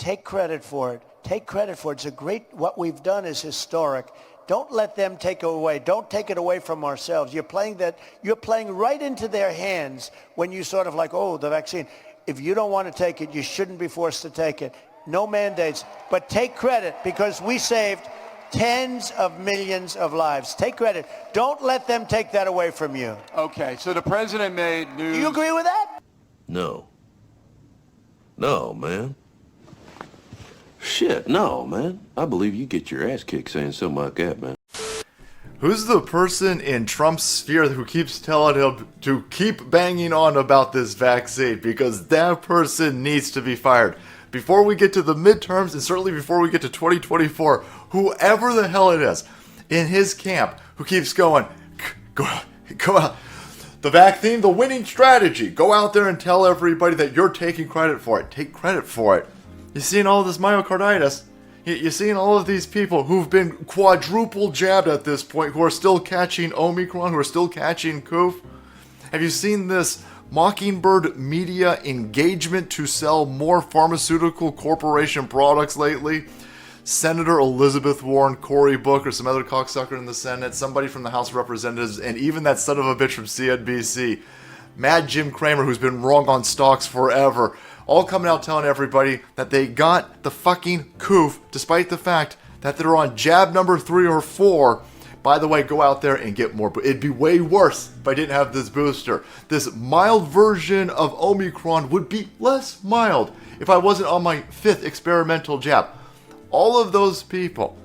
take credit for it. Take credit for it. It's a great, what we've done is historic. Don't let them take it away. Don't take it away from ourselves. You're playing right into their hands when you sort of like, oh, the vaccine. If you don't want to take it, you shouldn't be forced to take it. No mandates, but take credit because we saved tens of millions of lives. Take credit. Don't let them take that away from you. Okay, so the president made news. Do you agree with that? No. No, man. Shit, no, man. I believe you get your ass kicked saying something like that, man. Who's the person in Trump's sphere who keeps telling him to keep banging on about this vaccine? Because that person needs to be fired. Before we get to the midterms, and certainly before we get to 2024, whoever the hell it is in his camp who keeps going, go out. The vaccine, the winning strategy. Go out there and tell everybody that you're taking credit for it. Take credit for it. You're seeing all this myocarditis. You're seeing all of these people who've been quadruple jabbed at this point, who are still catching Omicron, who are still catching COOF. Have you seen this Mockingbird media engagement to sell more pharmaceutical corporation products lately? Senator Elizabeth Warren, Cory Booker, some other cocksucker in the Senate, somebody from the House of Representatives, and even that son of a bitch from CNBC, Mad Jim Cramer, who's been wrong on stocks forever, all coming out telling everybody that they got the fucking COOF, despite the fact that they're on jab number 3 or 4. By the way, go out there and get more. It'd be way worse if I didn't have this booster. This mild version of Omicron would be less mild if I wasn't on my 5th experimental jab. All of those people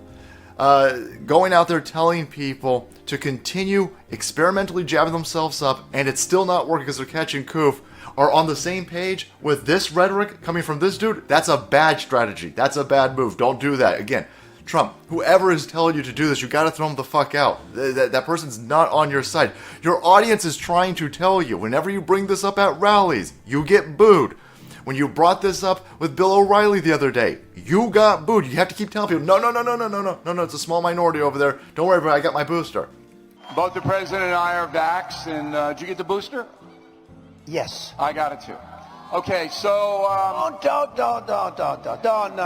going out there telling people to continue experimentally jabbing themselves up, and it's still not working because they're catching COOF, are on the same page with this rhetoric coming from this dude. That's a bad strategy. That's a bad move. Don't do that. Again, Trump, whoever is telling you to do this, you got to throw him the fuck out. That person's not on your side. Your audience is trying to tell you, whenever you bring this up at rallies, you get booed. When you brought this up with Bill O'Reilly the other day, you got booed. You have to keep telling people, no, it's a small minority over there. Don't worry about it, I got my booster. Both the president and I are vaxxed, and did you get the booster? Yes. I got it too. Okay, so... Don't.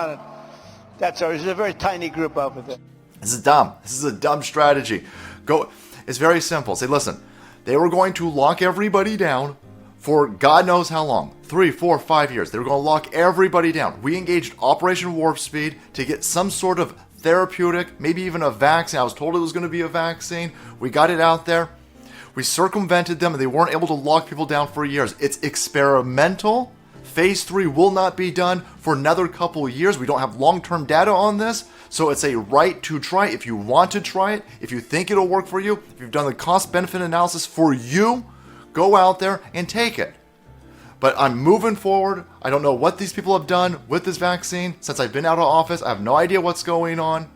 That's all. There's a very tiny group over there. This is dumb. This is a dumb strategy. It's very simple. Say, listen, they were going to lock everybody down for God knows how long. 3, 4, 5 years. They were going to lock everybody down. We engaged Operation Warp Speed to get some sort of therapeutic, maybe even a vaccine. I was told it was going to be a vaccine. We got it out there. We circumvented them and they weren't able to lock people down for years. It's experimental. Phase 3 will not be done for another couple of years. We don't have long-term data on this. So it's a right to try if you want to try it. If you think it'll work for you, if you've done the cost-benefit analysis for you, go out there and take it. But I'm moving forward. I don't know what these people have done with this vaccine since I've been out of office. I have no idea what's going on.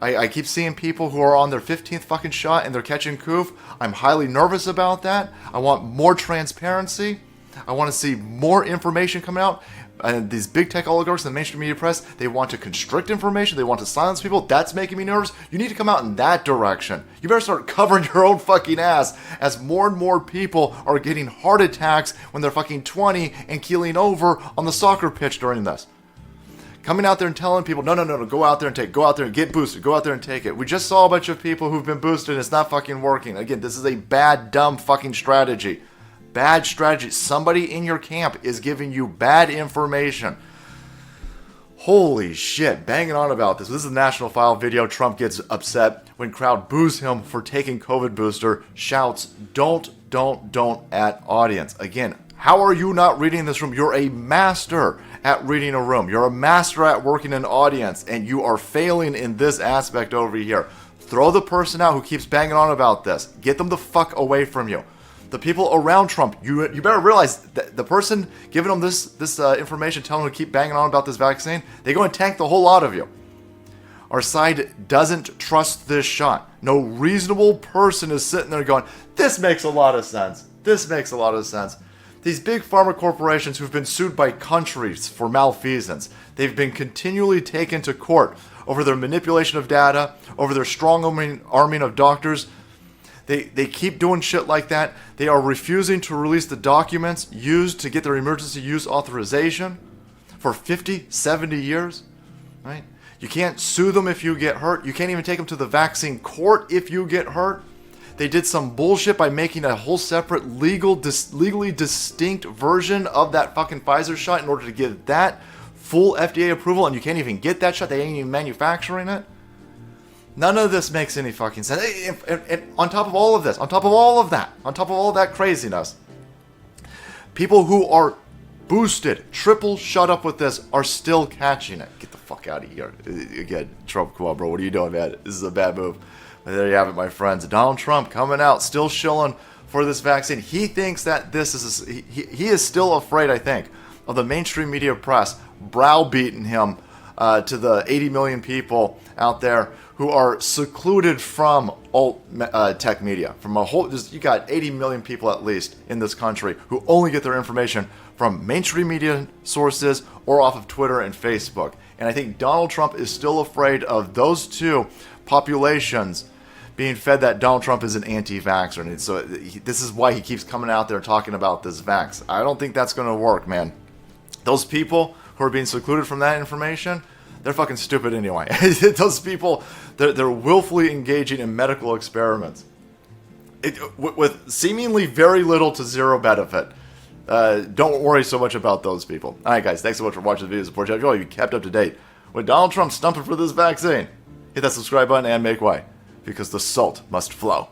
I keep seeing people who are on their 15th fucking shot and they're catching COOF. I'm highly nervous about that. I want more transparency. I want to see more information coming out. And these big tech oligarchs in the mainstream media press, they want to constrict information. They want to silence people. That's making me nervous. You need to come out in that direction. You better start covering your own fucking ass as more and more people are getting heart attacks when they're fucking 20 and keeling over on the soccer pitch during this. Coming out there and telling people, no, go out there and take it. Go out there and get boosted. Go out there and take it. We just saw a bunch of people who've been boosted and it's not fucking working. Again, this is a bad, dumb fucking strategy. Bad strategy. Somebody in your camp is giving you bad information. Holy shit. Banging on about this. This is a National File video. Trump gets upset when crowd boos him for taking COVID booster. Shouts, don't at audience. Again, how are you not reading this room? You're a master at reading a room. You're a master at working an audience, and you are failing in this aspect over here. Throw the person out who keeps banging on about this. Get them the fuck away from you. The people around Trump, you better realize that the person giving them this information, telling them to keep banging on about this vaccine, they're going to tank the whole lot of you. Our side doesn't trust this shot. No reasonable person is sitting there going, this makes a lot of sense. This makes a lot of sense. These big pharma corporations who've been sued by countries for malfeasance, they've been continually taken to court over their manipulation of data, over their strong arming of doctors. They keep doing shit like that. They are refusing to release the documents used to get their emergency use authorization for 50, 70 years, right? You can't sue them if you get hurt. You can't even take them to the vaccine court if you get hurt. They did some bullshit by making a whole separate legally distinct version of that fucking Pfizer shot in order to give that full FDA approval, and you can't even get that shot. They ain't even manufacturing it. None of this makes any fucking sense. And on top of all of this, on top of all of that craziness, people who are boosted, triple shut up with this, are still catching it. Get the fuck out of here. Again, Trump, come on, bro. What are you doing, man? This is a bad move. But there you have it, my friends. Donald Trump coming out, still shilling for this vaccine. He thinks that this is... He is still afraid, I think, of the mainstream media press browbeating him to the 80 million people out there who are secluded from tech media. From a whole... You got 80 million people at least in this country who only get their information from mainstream media sources or off of Twitter and Facebook. And I think Donald Trump is still afraid of those two populations being fed that Donald Trump is an anti-vaxxer. And so this is why he keeps coming out there talking about this vax. I don't think that's going to work, man. Those people who are being secluded from that information, they're fucking stupid anyway. Those people, they're willfully engaging in medical experiments with seemingly very little to zero benefit. Don't worry so much about those people. All right, guys, thanks so much for watching the video. Support channel. You kept up to date with Donald Trump stumping for this vaccine. Hit that subscribe button and make way, because the salt must flow.